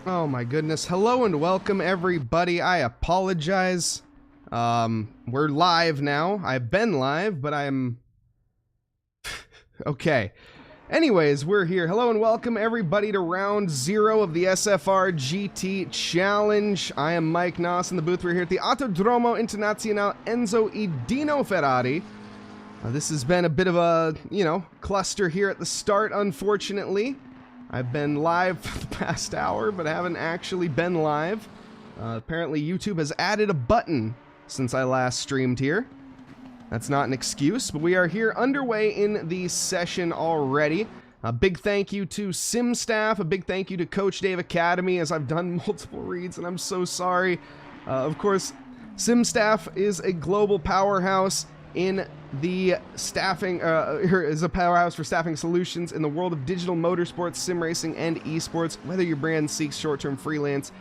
Oh my goodness. Hello and welcome everybody. I apologize. We're live now. I've been live, but I'm... okay. Anyways, we're here. Hello and welcome everybody to round 0 of the SFRGT Challenge. I am Mike Nause in the booth. We're here at the Autodromo Internazionale Enzo Edino Ferrari. This has been a bit of a, cluster here at the start, unfortunately. I've been live for the past hour, but I haven't actually been live. Apparently YouTube has added a button since I last streamed here. That's not an excuse, but we are here underway in the session already. A big thank you to Sim Staff, a big thank you to Coach Dave Academy, as I've done multiple reads, and I'm so sorry. Of course, Sim Staff is a global powerhouse in the staffing, is a powerhouse for staffing solutions in the world of digital motorsports, sim racing, and esports. Whether your brand seeks short-term freelance,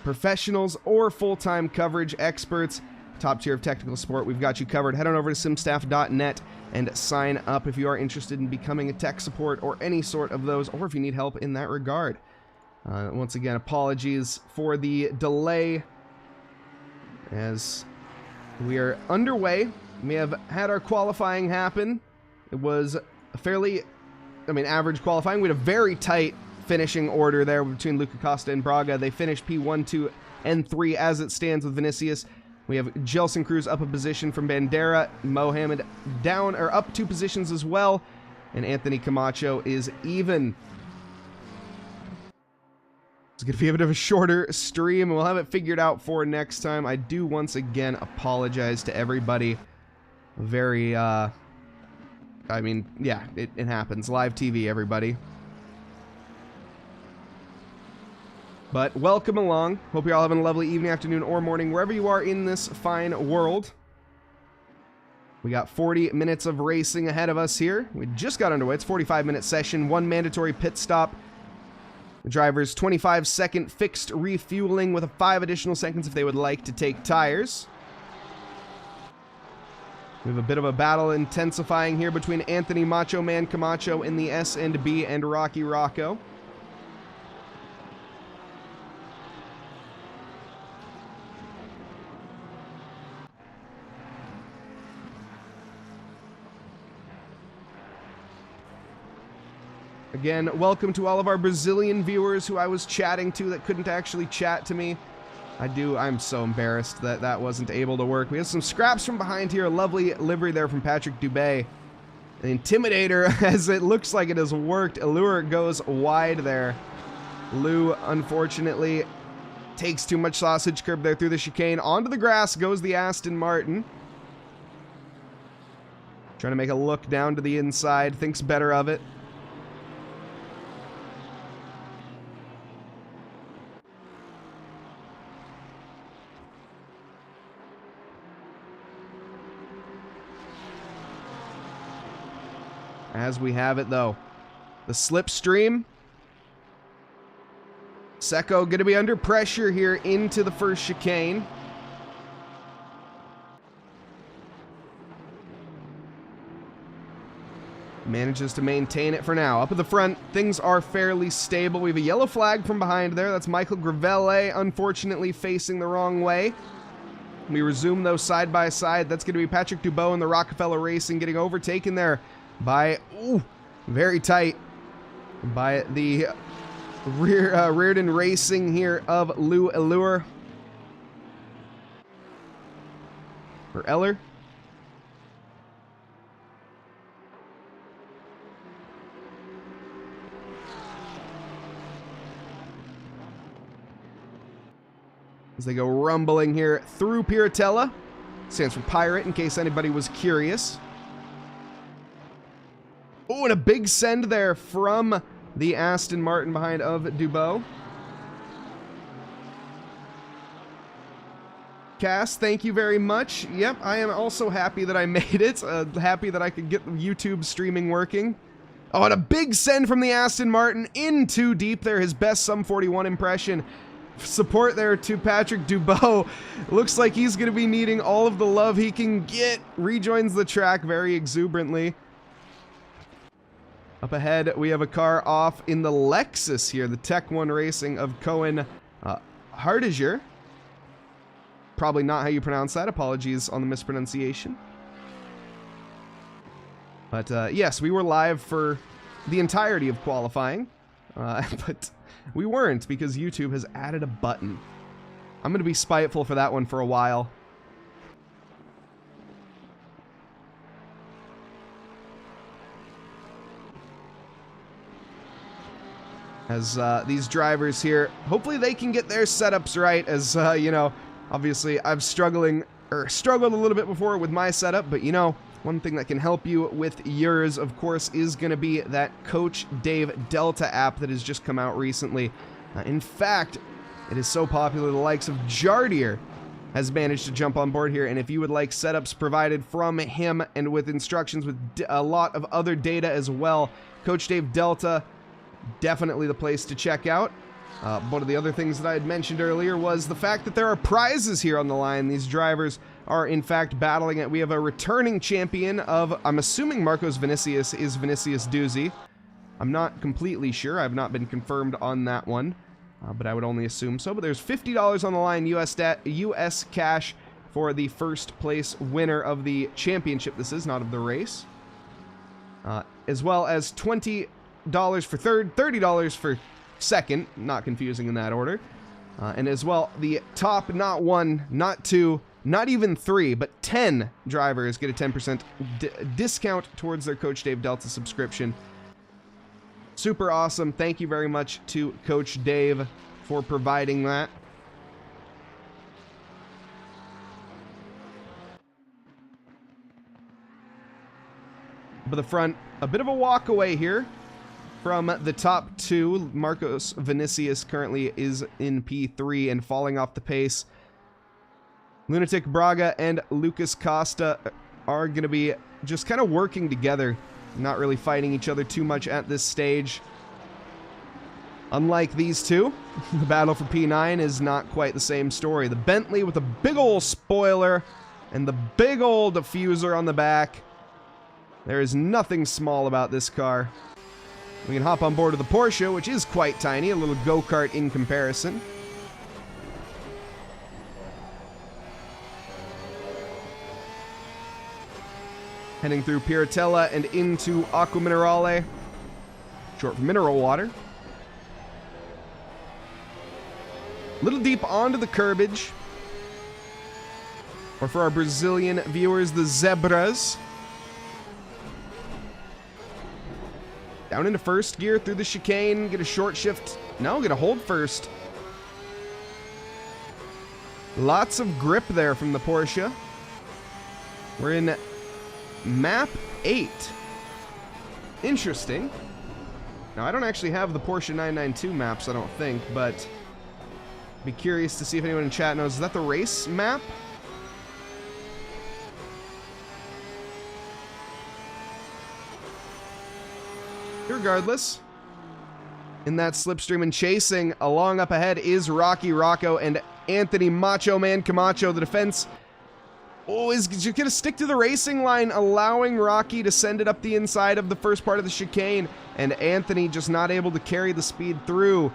professionals, or full-time coverage experts, top tier of technical support, we've got you covered. Head on over to simstaff.net and sign up if you are interested in becoming a tech support or any sort of those, or if you need help in that regard. Once again, apologies for the delay as we are underway. We have had our qualifying happen. It was a fairly, average qualifying. We had a very tight finishing order there between Luca Costa and Braga. They finished P1, 2, and 3 as it stands with Vinicius. We have Jelson Cruz up a position from Bandera. Mohamed down, or up 2 positions as well. And Anthony Camacho is even. It's going to be a bit of a shorter stream, and we'll have it figured out for next time. I do once again apologize to everybody. Very, yeah, it happens. Live TV, everybody. But welcome along. Hope you're all having a lovely evening, afternoon, or morning, wherever you are in this fine world. We got 40 minutes of racing ahead of us here. We just got underway. It's a 45-minute session, 1 mandatory pit stop. The driver's 25-second fixed refueling with 5 additional seconds if they would like to take tires. We have a bit of a battle intensifying here between Anthony Macho Man Camacho in the S&B and Rocky Rocco. Again, welcome to all of our Brazilian viewers who I was chatting to that couldn't actually chat to me. I'm so embarrassed that that wasn't able to work. We have some scraps from behind here. A lovely livery there from Patrick Dubé. An Intimidator, as it looks like it has worked. Allure goes wide there. Lou, unfortunately, takes too much sausage curb there through the chicane. Onto the grass goes the Aston Martin. Trying to make a look down to the inside. Thinks better of it. As we have it, though, the slipstream. Secco going to be under pressure here into the first chicane. Manages to maintain it for now. Up at the front, things are fairly stable. We have a yellow flag from behind there. That's Michael Gravelle, unfortunately facing the wrong way. We resume those side by side. That's going to be Patrick Dubois and the Rockefeller Racing getting overtaken there by, very tight, by the Reardon Racing here of Lou Allure. Or Eller. As they go rumbling here through Piratella. Stands for Pirate, in case anybody was curious. Oh, and a big send there from the Aston Martin behind of Dubois. Cass, thank you very much. Yep, I am also happy that I made it. Happy that I could get the YouTube streaming working. Oh, and a big send from the Aston Martin in too deep there. His best Sum 41 impression. Support there to Patrick Dubois. Looks like he's going to be needing all of the love he can get. Rejoins the track very exuberantly. Up ahead, we have a car off in the Lexus here, the Tech 1 Racing of Cohen Hardiger. Probably not how you pronounce that. Apologies on the mispronunciation. But yes, we were live for the entirety of qualifying, but we weren't because YouTube has added a button. I'm going to be spiteful for that one for a while. As these drivers here, hopefully they can get their setups right, as, you know, obviously I've struggled a little bit before with my setup, but, you know, one thing that can help you with yours, of course, is going to be that Coach Dave Delta app that has just come out recently. In fact, it is so popular, the likes of Jardier has managed to jump on board here, and if you would like setups provided from him and with instructions with a lot of other data as well, Coach Dave Delta, definitely the place to check out. One of the other things that I had mentioned earlier was the fact that there are prizes here on the line. These drivers are in fact battling it. We have a returning champion of, I'm assuming Marcos Vinicius is Vinicius Doozy. I'm not completely sure. I've not been confirmed on that one, but I would only assume so. But there's $50 on the line, US cash, for the first place winner of the championship. This is not of the race. As well as $20 for third, $30 for second, not confusing in that order. And as well, the top, not one, not two, not even three, but 10 drivers get a 10% discount towards their Coach Dave Delta subscription. Super awesome. Thank you very much to Coach Dave for providing that. But the front, a bit of a walk away here from the top two. Marcos Vinicius currently is in P3 and falling off the pace. Lunatic Braga and Lucas Costa are going to be just kind of working together, not really fighting each other too much at this stage. Unlike these two, the battle for P9 is not quite the same story. The Bentley with a big old spoiler and the big old diffuser on the back. There is nothing small about this car. We can hop on board of the Porsche, which is quite tiny, a little go-kart in comparison. Heading through Piratella and into Acqua Minerale, short for mineral water. A little deep onto the curbage. Or for our Brazilian viewers, the Zebras. Down into first gear through the chicane, get a short shift. No, get a hold first. Lots of grip there from the Porsche. We're in map 8. Interesting. Now, I don't actually have the Porsche 992 maps, I don't think, but be curious to see if anyone in chat knows. Is that the race map? Regardless, in that slipstream and chasing along up ahead is Rocky Rocco and Anthony Macho Man Camacho. The defense is going to stick to the racing line, allowing Rocky to send it up the inside of the first part of the chicane, and Anthony just not able to carry the speed through.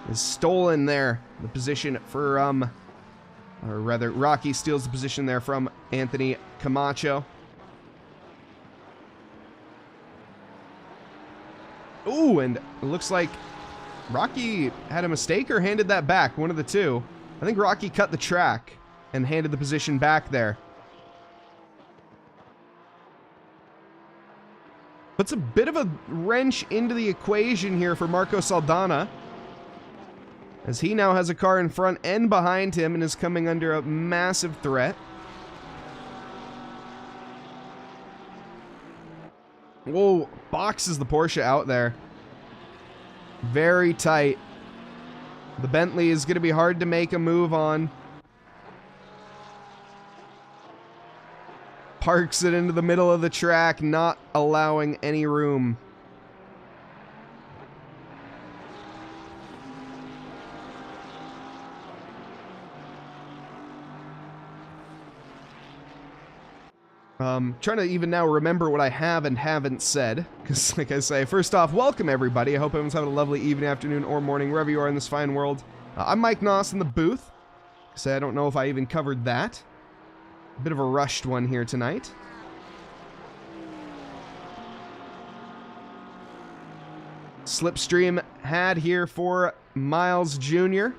Is stolen there. The position for, or rather, Rocky steals the position there from Anthony Camacho. Ooh, and it looks like Rocky had a mistake or handed that back. One of the two. I think Rocky cut the track and handed the position back there. Puts a bit of a wrench into the equation here for Marco Saldana, as he now has a car in front and behind him and is coming under a massive threat. Whoa, boxes the Porsche out there. Very tight. The Bentley is going to be hard to make a move on. Parks it into the middle of the track, not allowing any room. Trying to even now remember what I have and haven't said. Because, like I say, first off, welcome everybody. I hope everyone's having a lovely evening, afternoon, or morning, wherever you are in this fine world. I'm Mike Nause in the booth. So I don't know if I even covered that. A bit of a rushed one here tonight. Slipstream had here for Miles Jr.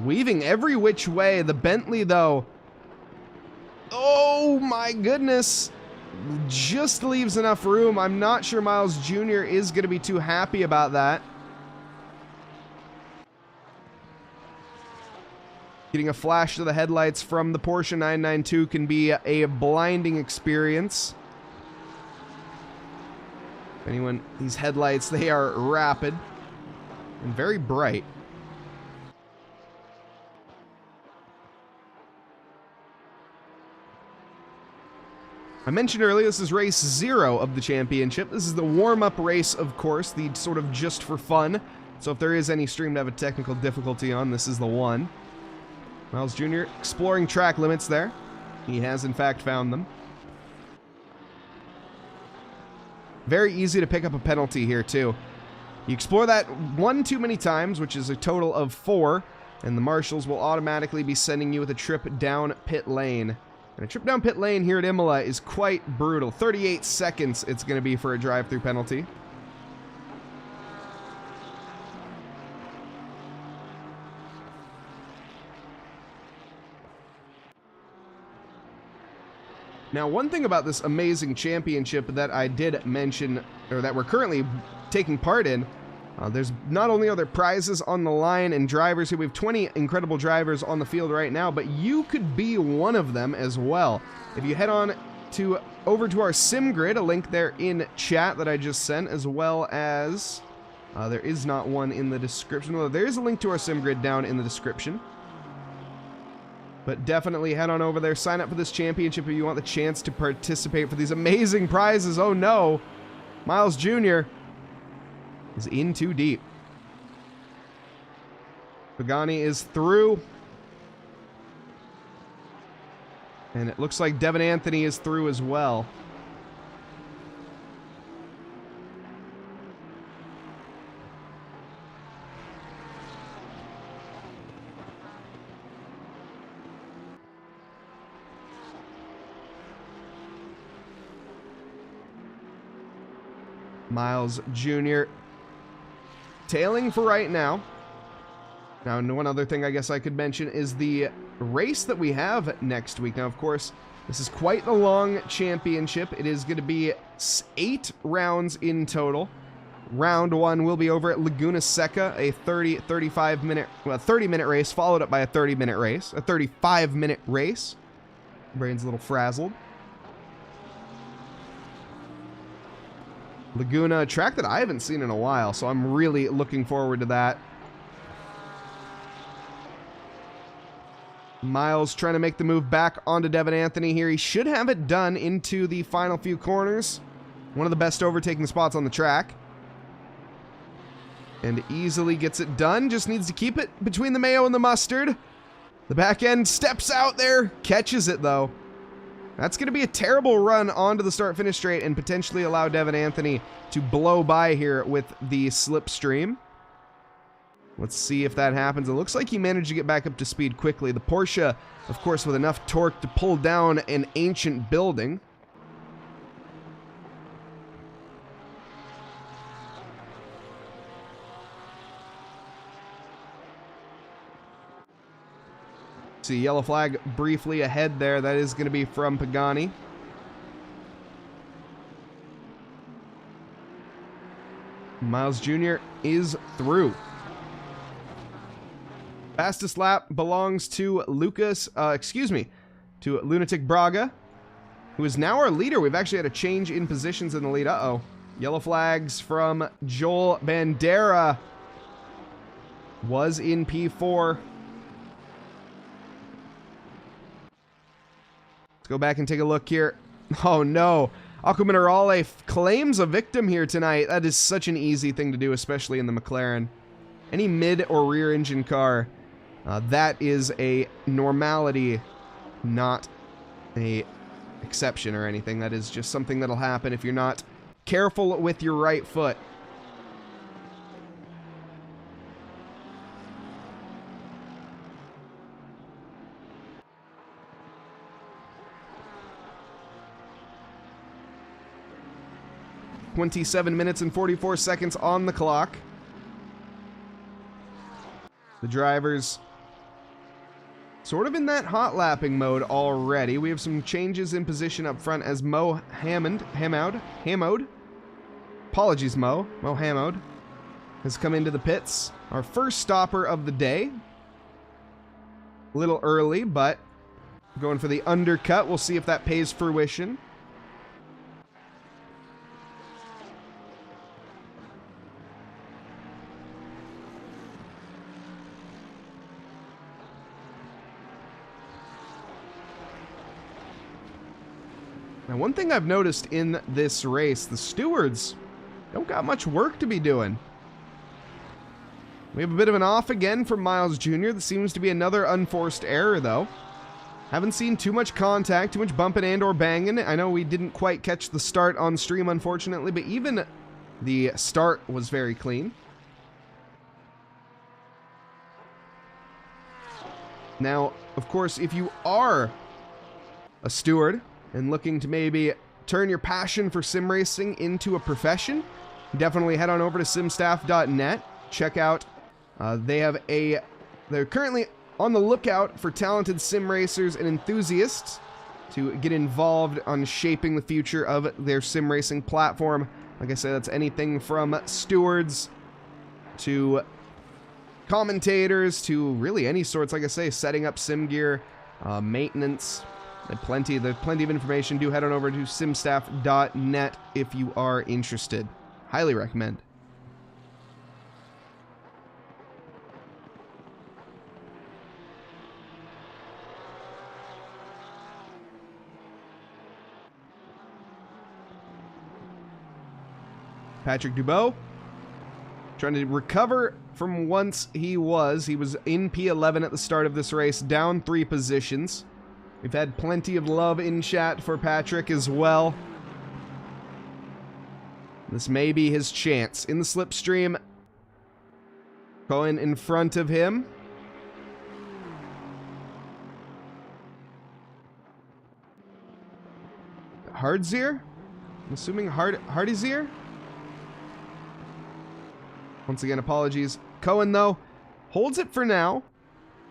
Weaving every which way. The Bentley, though. Oh my goodness. Just leaves enough room. I'm not sure Miles Jr. is going to be too happy about that. Getting a flash to the headlights from the Porsche 992 can be a blinding experience. Anyone, these headlights, they are rapid and very bright. I mentioned earlier, this is race 0 of the championship. This is the warm-up race, of course, the sort of just for fun. So if there is any stream to have a technical difficulty on, this is the one. Miles Jr. exploring track limits there. He has, in fact, found them. Very easy to pick up a penalty here, too. You explore that one too many times, which is a total of 4, and the marshals will automatically be sending you with a trip down pit lane. And a trip down pit lane here at Imola is quite brutal. 38 seconds it's going to be for a drive-through penalty. Now, one thing about this amazing championship that I did mention, or that we're currently taking part in, there's not only are there prizes on the line and drivers here, we have 20 incredible drivers on the field right now, but you could be one of them as well. If you head on to over to our sim grid, a link there in chat that I just sent, as well as there is not one in the description. Well, there is a link to our sim grid down in the description. But definitely head on over there, sign up for this championship if you want the chance to participate for these amazing prizes. Oh no, Miles Jr. is in too deep. Pagani is through. And it looks like Devin Anthony is through as well. Miles Jr. tailing for right now. Now, one other thing I guess I could mention is the race that we have next week. Now, of course, this is quite the long championship. It is going to be 8 rounds in total. Round 1 will be over at Laguna Seca, a 30-minute race, followed up by a 30-minute race, a 35-minute race. Brain's a little frazzled. Laguna, a track that I haven't seen in a while, so I'm really looking forward to that. Miles trying to make the move back onto Devin Anthony here. He should have it done into the final few corners. One of the best overtaking spots on the track. And easily gets it done. Just needs to keep it between the mayo and the mustard. The back end steps out there. Catches it, though. That's going to be a terrible run onto the start-finish straight and potentially allow Devin Anthony to blow by here with the slipstream. Let's see if that happens. It looks like he managed to get back up to speed quickly. The Porsche, of course, with enough torque to pull down an ancient building. See, yellow flag briefly ahead there. That is going to be from Pagani. Miles Jr. is through. Fastest lap belongs to to Lunatic Braga, who is now our leader. We've actually had a change in positions in the lead. Uh-oh. Yellow flags from Joel Bandera. Was in P4. Let's go back and take a look here. Oh no. Aquaminerale claims a victim here tonight. That is such an easy thing to do, especially in the McLaren. Any mid or rear engine car, that is a normality, not a exception or anything. That is just something that'll happen if you're not careful with your right foot. "27 minutes and 44 seconds on the clock. The drivers sort of in that hot lapping mode already. We have some changes in position up front as Mo Hammode, apologies Mo Hammode, has come into the pits. Our first stopper of the day. A little early, but going for the undercut. We'll see if that pays fruition. Now, one thing I've noticed in this race, the stewards don't got much work to be doing. We have a bit of an off again from Miles Jr. That seems to be another unforced error, though. Haven't seen too much contact, too much bumping and or banging. I know we didn't quite catch the start on stream, unfortunately, but even the start was very clean. Now, of course, if you are a steward and looking to maybe turn your passion for sim racing into a profession, definitely head on over to simstaff.net. Check out, they're currently on the lookout for talented sim racers and enthusiasts to get involved on shaping the future of their sim racing platform. Like I said, that's anything from stewards to commentators to really any sorts, like I say, setting up sim gear, maintenance. There's plenty of information. Do head on over to simstaff.net if you are interested. Highly recommend. Patrick Dubois trying to recover from once he was in P11 at the start of this race, down 3 positions. We've had plenty of love in chat for Patrick as well. This may be his chance. In the slipstream, going in front of him. Hardzier? I'm assuming Hardzier? Once again, apologies. Cohen, though, holds it for now.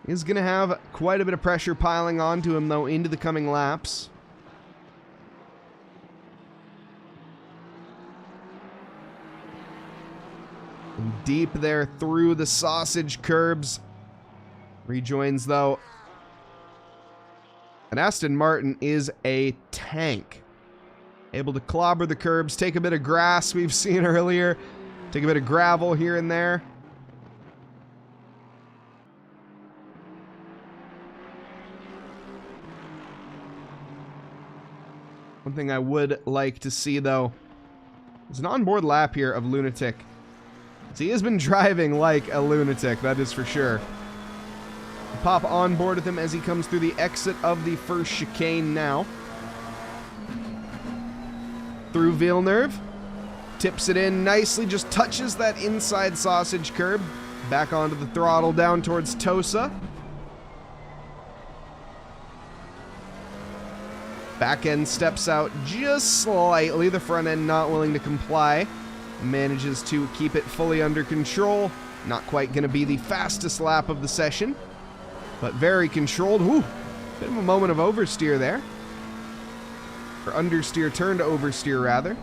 He's going to have quite a bit of pressure piling onto him, though, into the coming laps. And deep there through the sausage curbs. Rejoins, though. And Aston Martin is a tank. Able to clobber the curbs, take a bit of grass we've seen earlier. Take a bit of gravel here and there. One thing I would like to see, though, is an onboard lap here of Lunatic. So he has been driving like a lunatic, that is for sure. Pop on board with him as he comes through the exit of the first chicane now. Through Villeneuve. Tips it in nicely, just touches that inside sausage curb. Back onto the throttle, down towards Tosa. Back end steps out just slightly, the front end not willing to comply. Manages to keep it fully under control. Not quite going to be the fastest lap of the session, but very controlled. Woo! Bit of a moment of oversteer there. Or understeer turned to oversteer, rather.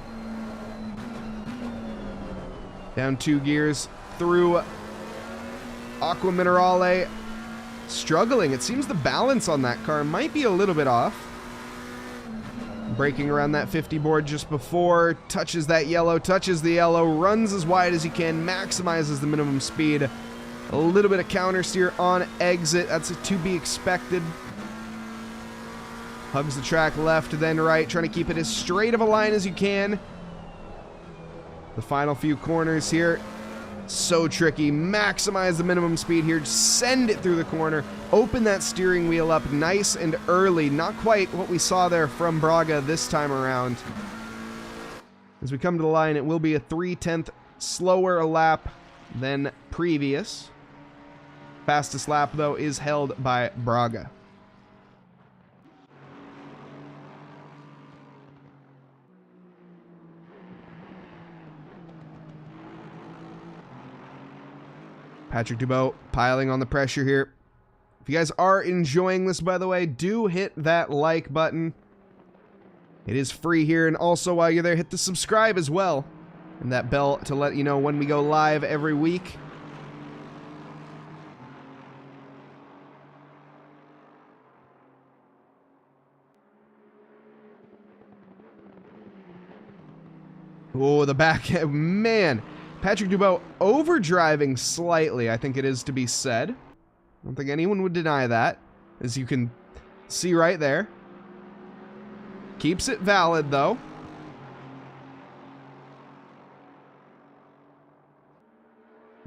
Down 2 gears through Aqua Minerale. Struggling. It seems the balance on that car might be a little bit off. Braking around that 50 board just before. Touches that yellow, touches the yellow, runs as wide as he can, maximizes the minimum speed. A little bit of counter steer on exit. That's to be expected. Hugs the track left, then right, trying to keep it as straight of a line as you can. The final few corners here. So tricky. Maximize the minimum speed here. Just send it through the corner. Open that steering wheel up nice and early. Not quite what we saw there from Braga this time around. As we come to the line, it will be a 3/10 slower a lap than previous. Fastest lap, though, is held by Braga. Patrick Dubois piling on the pressure here. If you guys are enjoying this, by the way, do hit that like button. It is free here, and also while you're there, hit the subscribe as well. And that bell to let you know when we go live every week. Oh, the back, man. Patrick Dubois overdriving slightly, I think it is to be said. I don't think anyone would deny that, as you can see right there. Keeps it valid, though.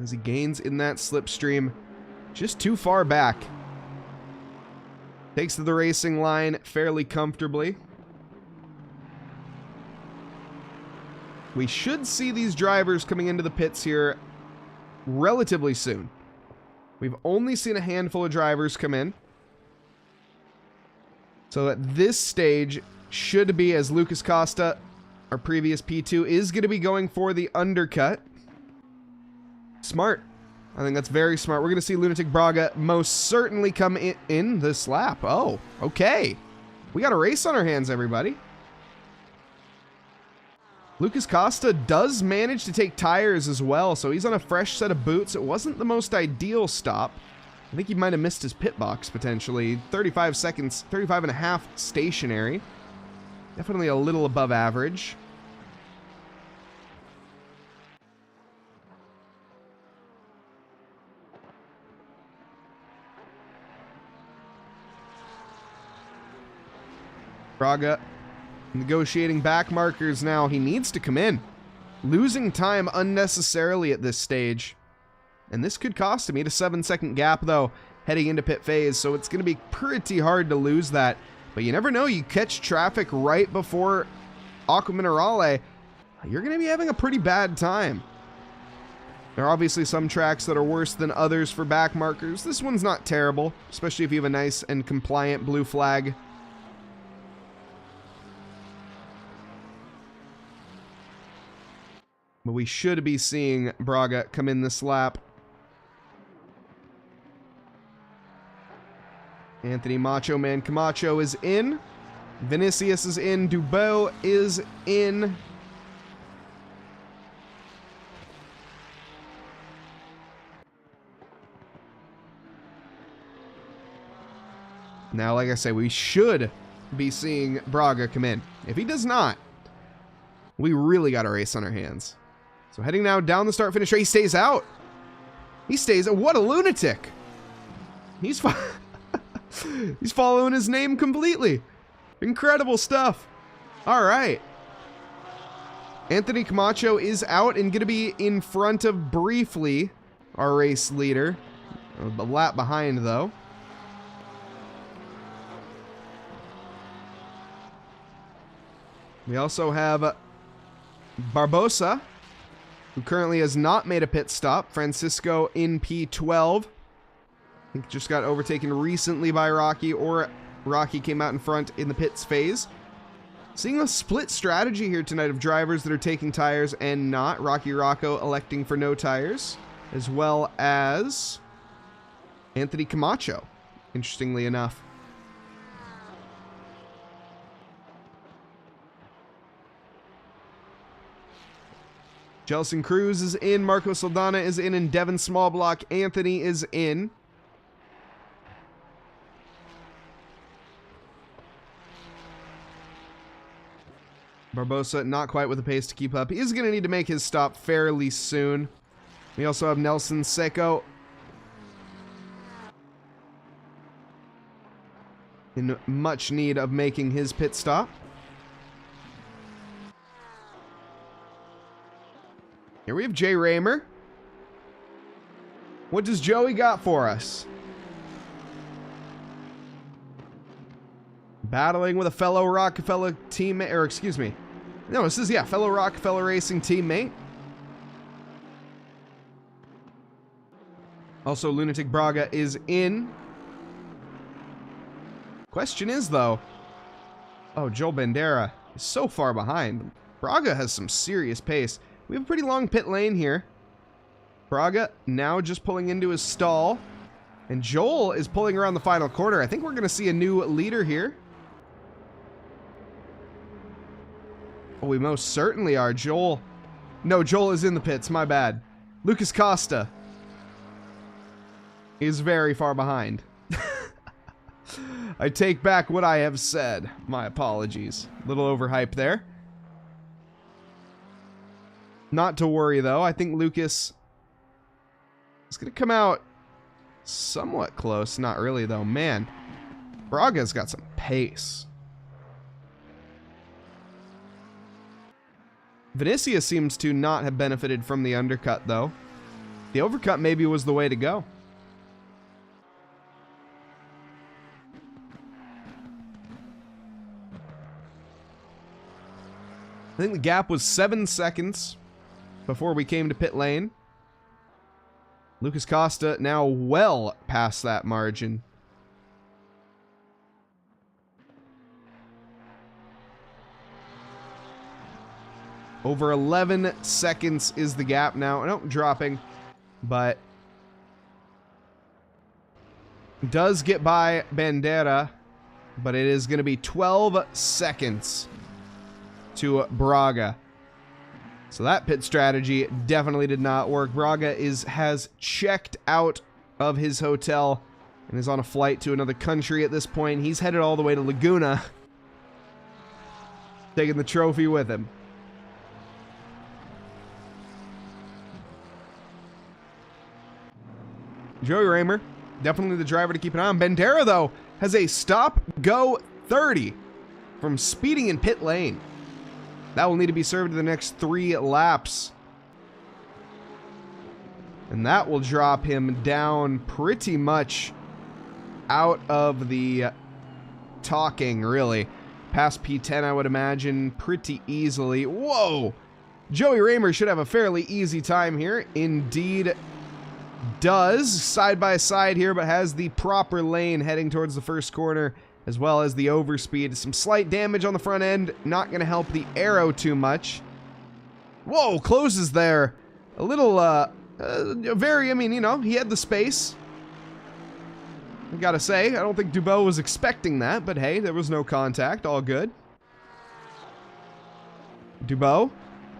As he gains in that slipstream, just too far back. Takes to the racing line fairly comfortably. We should see these drivers coming into the pits here relatively soon. We've only seen a handful of drivers come in. So at this stage should be, as Lucas Costa, our previous P2, is going to be going for the undercut. Smart. I think that's very smart. We're going to see Lunatic Braga most certainly come in this lap. Oh, okay. We got a race on our hands, everybody. Lucas Costa does manage to take tires as well, so he's on a fresh set of boots. It wasn't the most ideal stop. I think he might have missed his pit box, potentially. 35 seconds, 35 and a half stationary. Definitely a little above average. Braga negotiating back markers now. He needs to come in. Losing time unnecessarily at this stage. And this could cost him. He had a 7-second gap, though, heading into pit phase, so it's going to be pretty hard to lose that. But you never know. You catch traffic right before Aqua Minerale, you're going to be having a pretty bad time. There are obviously some tracks that are worse than others for back markers. This one's not terrible, especially if you have a nice and compliant blue flag. But we should be seeing Braga come in this lap. Anthony Macho Man Camacho is in. Vinicius is in. Dubois is in. Now, like I say, we should be seeing Braga come in. If he does not, we really got a race on our hands. So heading now down the start-finish straight. He stays out. He stays out. What a lunatic. He's following his name completely. Incredible stuff. All right. Anthony Camacho is out and going to be in front of, briefly, our race leader. A lap behind, though. We also have Barbosa, who currently has not made a pit stop. Francisco in P12. I think just got overtaken recently by Rocky, or Rocky came out in front in the pits phase. Seeing a split strategy here tonight of drivers that are taking tires and not. Rocky Rocco electing for no tires, as well as Anthony Camacho, interestingly enough. Jelson Cruz is in, Marco Saldana is in, and Devin Smallblock Anthony is in. Barbosa not quite with the pace to keep up. He is going to need to make his stop fairly soon. We also have Nelson Seco in much need of making his pit stop. Here we have Jay Raymer. What does Joey got for us? Battling with a fellow Rockefeller teammate, or excuse me. No, this is, yeah, fellow Rockefeller Racing teammate. Also, Lunatic Braga is in. Question is, though, oh, Joel Bandera is so far behind. Braga has some serious pace. We have a pretty long pit lane here. Braga now just pulling into his stall. And Joel is pulling around the final corner. I think we're going to see a new leader here. Oh, we most certainly are. Joel. No, Joel is in the pits. My bad. Lucas Costa is very far behind. I take back what I have said. My apologies. A little overhyped there. Not to worry, though. I think Lucas is going to come out somewhat close. Not really, though. Man, Braga's got some pace. Vinicius seems to not have benefited from the undercut, though. The overcut maybe was the way to go. I think the gap was 7 seconds before we came to pit lane. Lucas Costa now well past that margin. Over 11 seconds is the gap now. No, dropping, but does get by Bandera, but it is going to be 12 seconds to Braga. So that pit strategy definitely did not work. Braga has checked out of his hotel and is on a flight to another country at this point. He's headed all the way to Laguna, taking the trophy with him. Joey Raymer, definitely the driver to keep an eye on. Bandera, though, has a stop-go 30 from speeding in pit lane. That will need to be served in the next 3 laps. And that will drop him down pretty much out of the talking, really. Past P10, I would imagine, pretty easily. Whoa! Joey Raymer should have a fairly easy time here. Indeed does. Side by side here, but has the proper lane heading towards the first corner, as well as the overspeed. Some slight damage on the front end. Not going to help the aero too much. Whoa, closes there. A little, very, I mean, you know, he had the space. I gotta say, I don't think Dubois was expecting that, but hey, there was no contact. All good. Dubois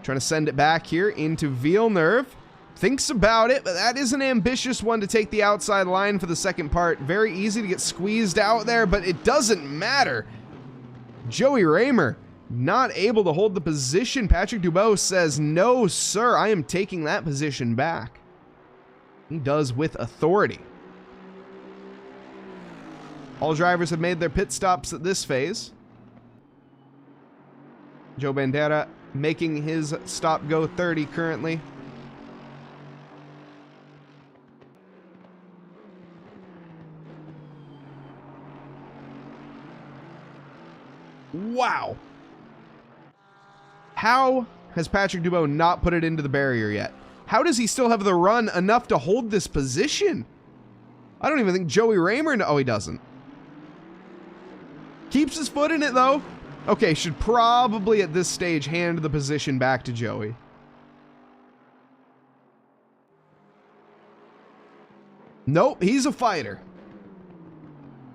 trying to send it back here into Villeneuve. Thinks about it, but that is an ambitious one to take the outside line for the second part. Very easy to get squeezed out there, but it doesn't matter. Joey Raymer not able to hold the position. Patrick Dubois says, no, sir, I am taking that position back. He does with authority. All drivers have made their pit stops at this phase. Joe Bandera making his stop-go 30 currently. Wow. How has Patrick Dubois not put it into the barrier yet? How does he still have the run enough to hold this position? I don't even think Joey Raymer... Oh, he doesn't. Keeps his foot in it, though. Okay, should probably at this stage hand the position back to Joey. Nope, he's a fighter.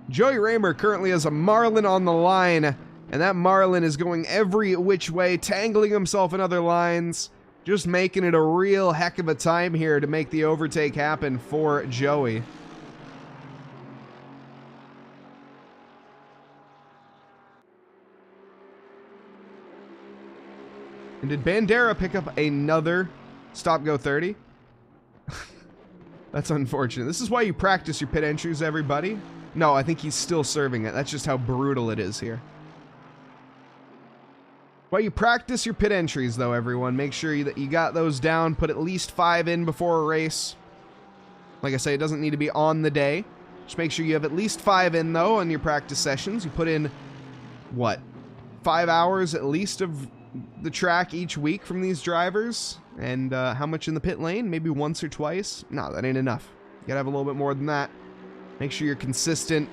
Joey Raymer currently has a Marlin on the line, and that Marlin is going every which way, tangling himself in other lines, just making it a real heck of a time here to make the overtake happen for Joey. And did Bandera pick up another stop-go 30? That's unfortunate. This is why you practice your pit entries, everybody. No, I think he's still serving it. That's just how brutal it is here. Why you practice your pit entries, though, everyone. Make sure that you got those down. Put at least 5 in before a race. Like I say, it doesn't need to be on the day. Just make sure you have at least 5 in, though, on your practice sessions. You put in, what, 5 hours at least of the track each week from these drivers? And how much in the pit lane? Maybe once or twice? No, that ain't enough. You gotta have a little bit more than that. Make sure you're consistent.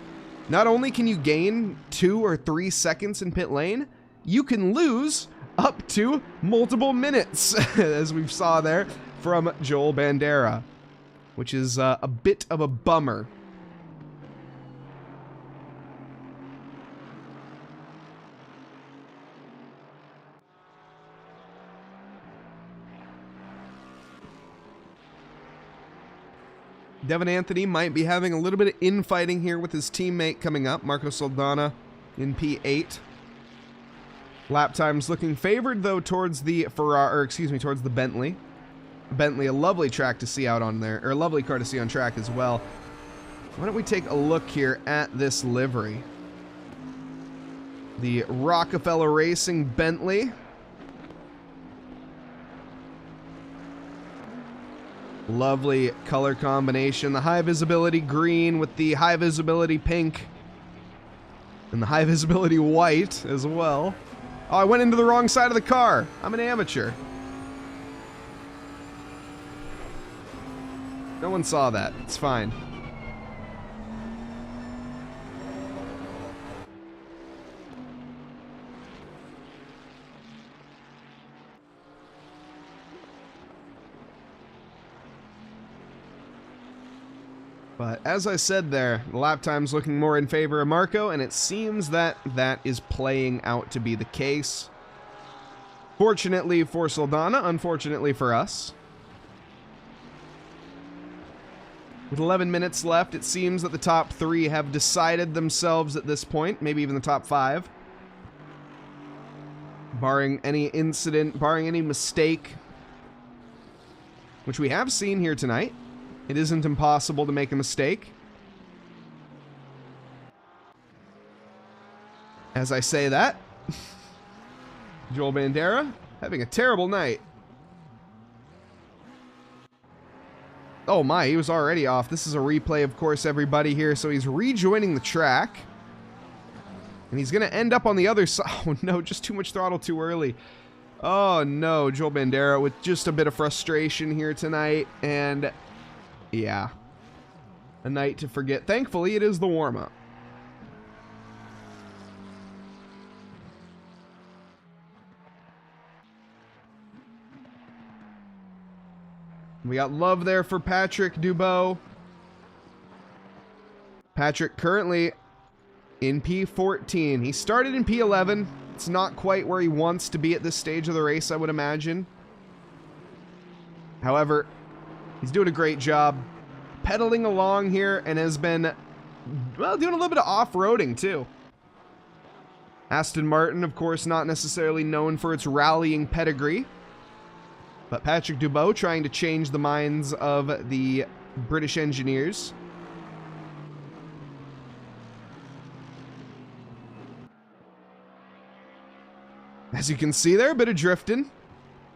Not only can you gain 2 or 3 seconds in pit lane, you can lose up to multiple minutes, as we saw there from Joel Bandera, which is a bit of a bummer. Devin Anthony might be having a little bit of infighting here with his teammate coming up, Marco Soldana in P8. Lap times looking favored, though, towards the Ferrari, or excuse me, towards the Bentley. Bentley, a lovely track to see out on there, or a lovely car to see on track as well. Why don't we take a look here at this livery? The Rockefeller Racing Bentley. Lovely color combination. The high visibility green with the high visibility pink. And the high visibility white as well. Oh, I went into the wrong side of the car. I'm an amateur. No one saw that. It's fine. But as I said there, the lap time's looking more in favor of Marco, and it seems that that is playing out to be the case. Fortunately for Soldana, unfortunately for us. With 11 minutes left, it seems that the top 3 have decided themselves at this point, maybe even the top 5. Barring any incident, barring any mistake, which we have seen here tonight. It isn't impossible to make a mistake. As I say that, Joel Bandera having a terrible night. Oh my, he was already off. This is a replay, of course, everybody here. So he's rejoining the track. And he's going to end up on the other side. Oh no, just too much throttle too early. Oh no, Joel Bandera with just a bit of frustration here tonight. And yeah, a night to forget. Thankfully, it is the warm-up. We got love there for Patrick Dubois. Patrick currently in P14. He started in P11. It's not quite where he wants to be at this stage of the race, I would imagine. However, he's doing a great job pedaling along here and has been, well, doing a little bit of off-roading too. Aston Martin, of course, not necessarily known for its rallying pedigree. But Patrick Dubois trying to change the minds of the British engineers. As you can see there, a bit of drifting.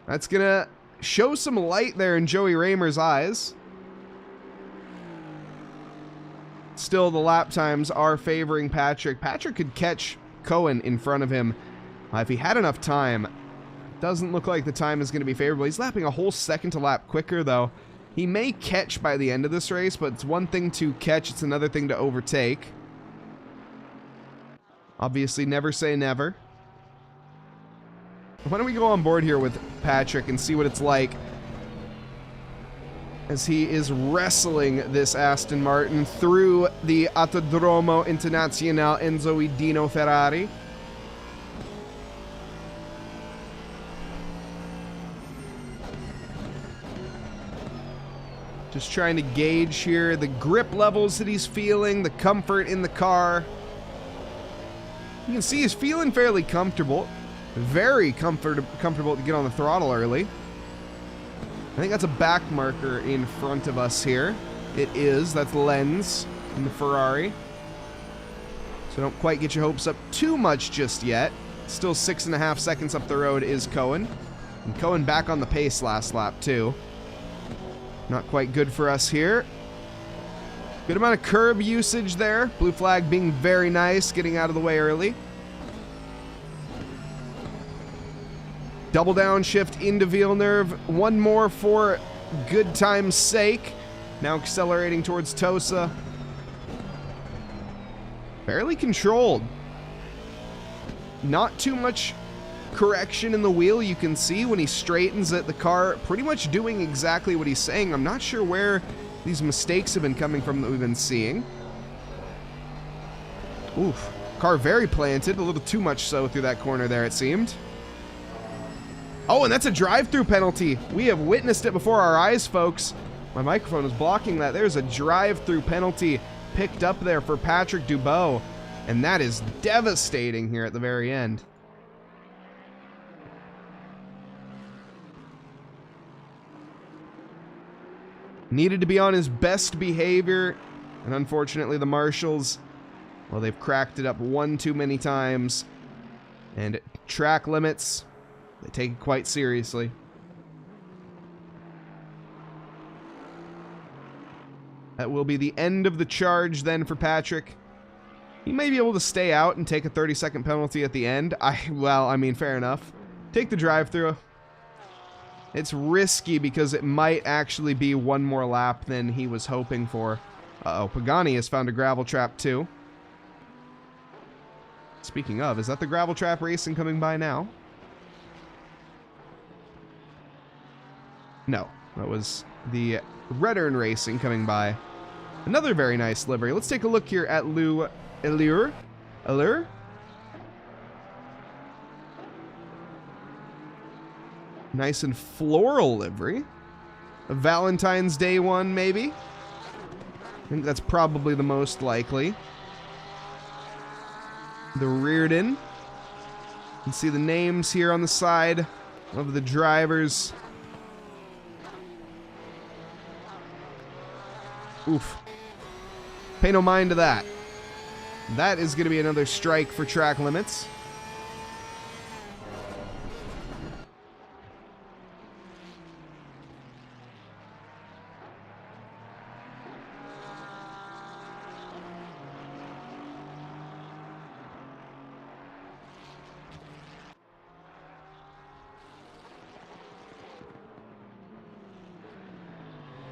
That's going to show some light there in Joey Raymer's eyes. Still, the lap times are favoring Patrick. Patrick could catch Cohen in front of him if he had enough time. Doesn't look like the time is going to be favorable. He's lapping a whole second to lap quicker, though. He may catch by the end of this race, but it's one thing to catch, it's another thing to overtake. Obviously, never say never. Why don't we go on board here with Patrick and see what it's like as he is wrestling this Aston Martin through the Autodromo Internazionale Enzo Idino Ferrari. Just trying to gauge here the grip levels that he's feeling, the comfort in the car. You can see he's feeling fairly comfortable. Very comfortable to get on the throttle early. I think that's a back marker in front of us here. It is. That's Lenz in the Ferrari. So don't quite get your hopes up too much just yet. Still 6.5 seconds up the road is Cohen. And Cohen back on the pace last lap too. Not quite good for us here. Good amount of curb usage there. Blue flag being very nice, getting out of the way early. Double downshift into Villeneuve. One more for good time's sake. Now accelerating towards Tosa. Fairly controlled. Not too much correction in the wheel. You can see when he straightens it, the car pretty much doing exactly what he's saying. I'm not sure where these mistakes have been coming from that we've been seeing. Oof. Car very planted. A little too much so through that corner there, it seemed. Oh, and that's a drive-through penalty. We have witnessed it before our eyes, folks. My microphone is blocking that. There's a drive-through penalty picked up there for Patrick Dubois, and that is devastating here at the very end. Needed to be on his best behavior, and unfortunately the marshals, well, they've cracked it up one too many times, and track limits, they take it quite seriously. That will be the end of the charge then for Patrick. He may be able to stay out and take a 30-second penalty at the end. Well, I mean, fair enough. Take the drive-through. It's risky because it might actually be one more lap than he was hoping for. Uh-oh, Pagani has found a gravel trap too. Speaking of, is that the gravel trap racing coming by now? No, that was the Redern Racing coming by. Another very nice livery. Let's take a look here at Allure. Nice and floral livery. A Valentine's Day one, maybe? I think that's probably the most likely. The Reardon. You can see the names here on the side of the drivers. Oof. Pay no mind to that. That is going to be another strike for track limits.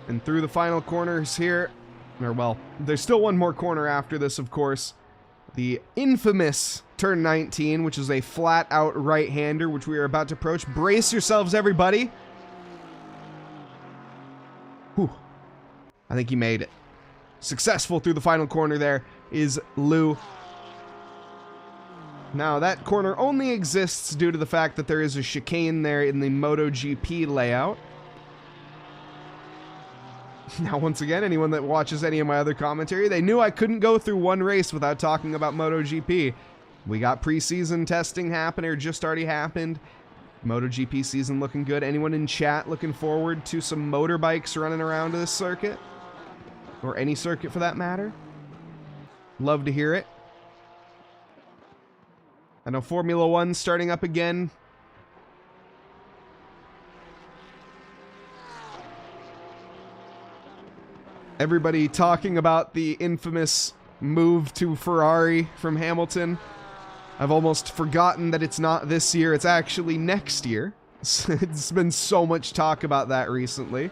And through the final corners here, or well, there's still one more corner after this, of course. The infamous turn 19, which is a flat-out right-hander, which we are about to approach. Brace yourselves, everybody. Whew. I think he made it. Successful through the final corner there is Lou. Now, that corner only exists due to the fact that there is a chicane there in the MotoGP layout. Now, once again, anyone that watches any of my other commentary, they knew I couldn't go through one race without talking about MotoGP. We got preseason testing happening, or just already happened. MotoGP season looking good. Anyone in chat looking forward to some motorbikes running around this circuit? Or any circuit for that matter? Love to hear it. I know Formula 1's starting up again. Everybody talking about the infamous move to Ferrari from Hamilton. I've almost forgotten that it's not this year, it's actually next year. It's been so much talk about that recently.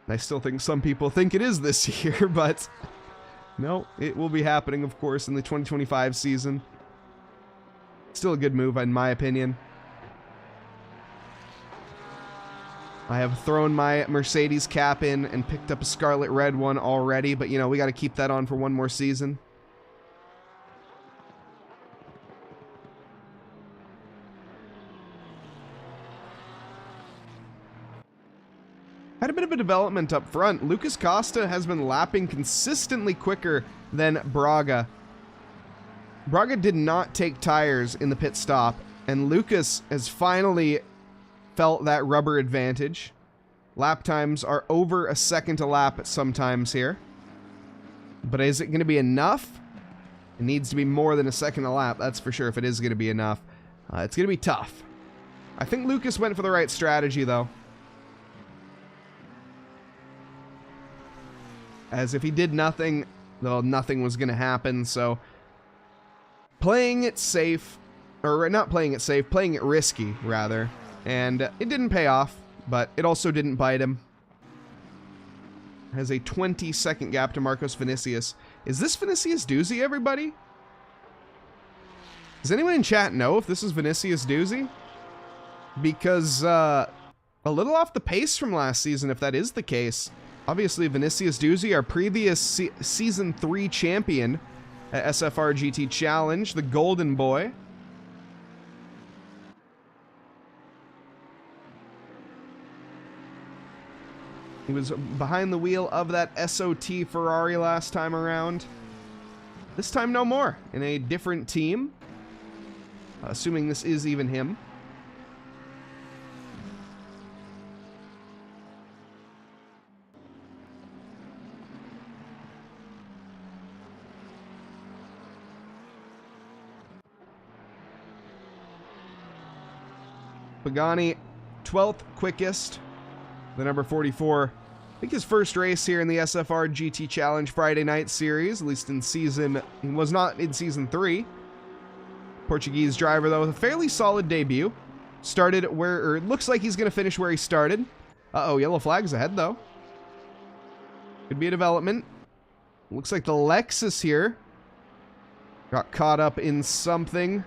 I still think some people think it is this year, but no, it will be happening, of course, in the 2025 season. Still a good move, in my opinion. I have thrown my Mercedes cap in and picked up a scarlet red one already, but you know, we got to keep that on for one more season. Had a bit of a development up front. Lucas Costa has been lapping consistently quicker than Braga. Braga did not take tires in the pit stop, and Lucas has finally felt that rubber advantage. Lap times are over a second a lap at sometimes here. But is it going to be enough? It needs to be more than a second a lap, that's for sure, if it is going to be enough. It's going to be tough. I think Lucas went for the right strategy, though. as if he did nothing, well, nothing was going to happen. So playing it safe, or not playing it safe, playing it risky, rather. And it didn't pay off, but it also didn't bite him. Has a 20-second gap to Marcos Vinicius. Is this Vinicius Doozy, everybody? Does anyone in chat know if this is Vinicius Doozy? Because, a little off the pace from last season, if that is the case. Obviously, Vinicius Doozy, our previous Season 3 champion at SFRGT Challenge, the Golden Boy. He was behind the wheel of that SOT Ferrari last time around. This time no more, in a different team. Assuming this is even him. Pagani, 12th quickest. The number 44. I think his first race here in the SFR GT Challenge Friday Night Series, at least in season, he was not in Season 3. Portuguese driver, though, with a fairly solid debut. Started where, or it looks like he's going to finish where he started. Uh-oh, yellow flag's ahead, though. Could be a development. Looks like the Lexus here got caught up in something.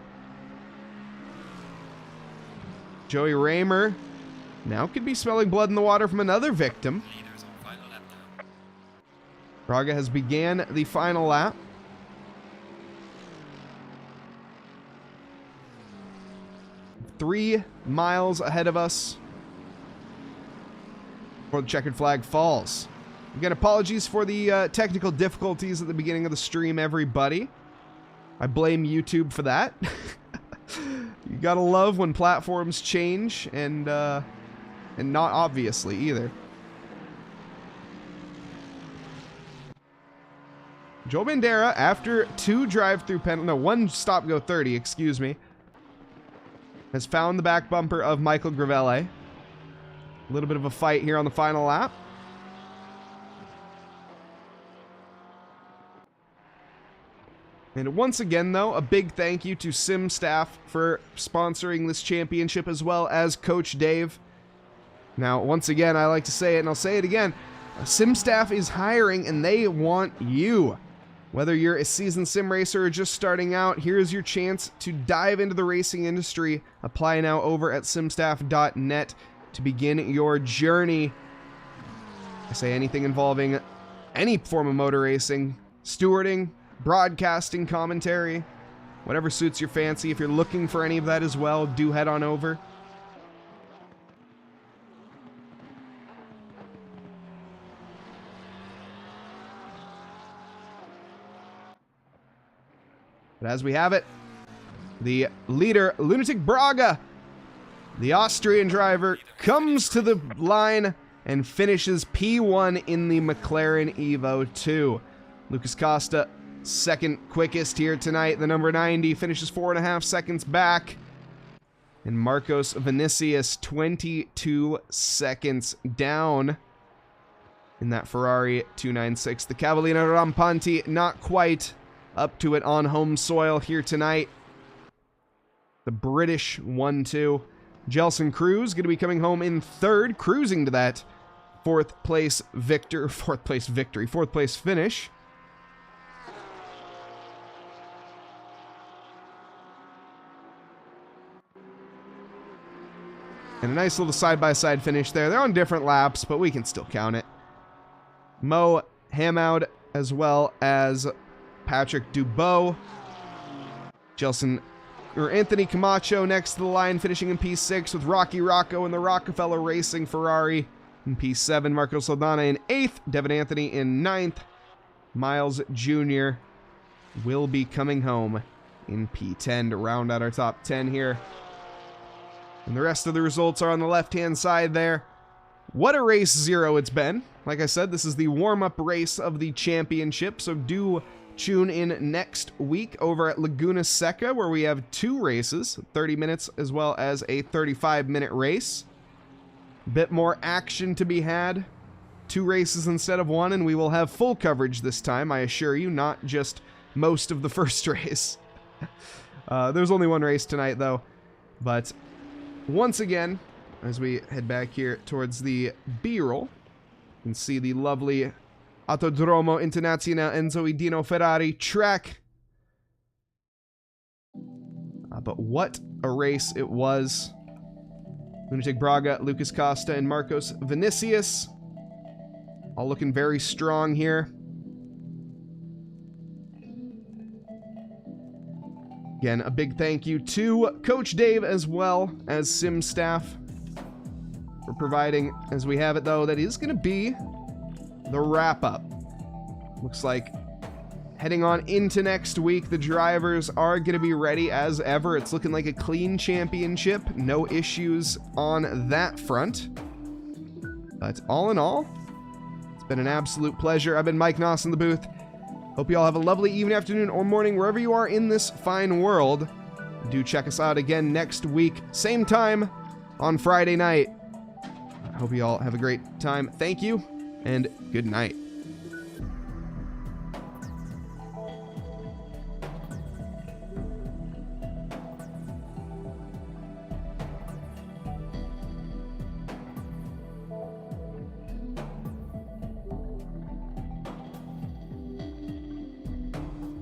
Joey Raymer now could be smelling blood in the water from another victim. Braga has began the final lap. Three miles ahead of us before the checkered flag falls. Again, apologies for the technical difficulties at the beginning of the stream, everybody. I blame YouTube for that. You gotta love when platforms change, and not obviously either. Joe Bandera, after two drive-through one stop-go 30, excuse me, has found the back bumper of Michael Gravelle. A little bit of a fight here on the final lap. And once again, though, a big thank you to Sim Staff for sponsoring this championship, as well as Coach Dave. Now, once again, I like to say it, and I'll say it again, Sim Staff is hiring, and they want you. Whether you're a seasoned sim racer or just starting out, here's your chance to dive into the racing industry. Apply now over at simstaff.net to begin your journey. I say anything involving any form of motor racing, stewarding, broadcasting, commentary, whatever suits your fancy. If you're looking for any of that as well, do head on over. But as we have it, the leader, Lunatic Braga, the Austrian driver, comes to the line and finishes P1 in the McLaren Evo 2. Lucas Costa, second quickest here tonight. The number 90 finishes 4.5 seconds back. And Marcos Vinicius, 22 seconds down in that Ferrari 296. The Cavallino Rampanti, not quite up to it on home soil here tonight. The British 1-2. Gelson Cruz going to be coming home in third, cruising to that fourth place finish. And a nice little side-by-side finish there. They're on different laps, but we can still count it. Mo Hamoud, as well as Patrick Dubois. Anthony Camacho next to the line, finishing in P6 with Rocky Rocco and the Rockefeller Racing Ferrari in P7. Marco Saldana in 8th. Devin Anthony in 9th. Miles Jr. will be coming home in P10 to round out our top 10 here. And the rest of the results are on the left-hand side there. What a race 0 it's been. Like I said, this is the warm-up race of the championship, so do tune in next week over at Laguna Seca, where we have 2 races, 30 minutes as well as a 35-minute race. Bit more action to be had 2 races instead of 1, and we will have full coverage this time, I assure you, not just most of the first race. There's only 1 race tonight, though. But once again, as we head back here towards the B-roll, you can see the lovely Autodromo Internazionale Enzo Idino Ferrari track. But what a race it was. Lunatic Braga, Lucas Costa, and Marcos Vinicius. All looking very strong here. Again, a big thank you to Coach Dave as well as Sim staff for providing, as we have it though, that is going to be the wrap-up. Looks like heading on into next week, the drivers are going to be ready as ever. It's looking like a clean championship. No issues on that front. But all in all, it's been an absolute pleasure. I've been Mike Nause in the booth. Hope you all have a lovely evening, afternoon, or morning, wherever you are in this fine world. Do check us out again next week, same time on Friday night. I hope you all have a great time. Thank you, and good night.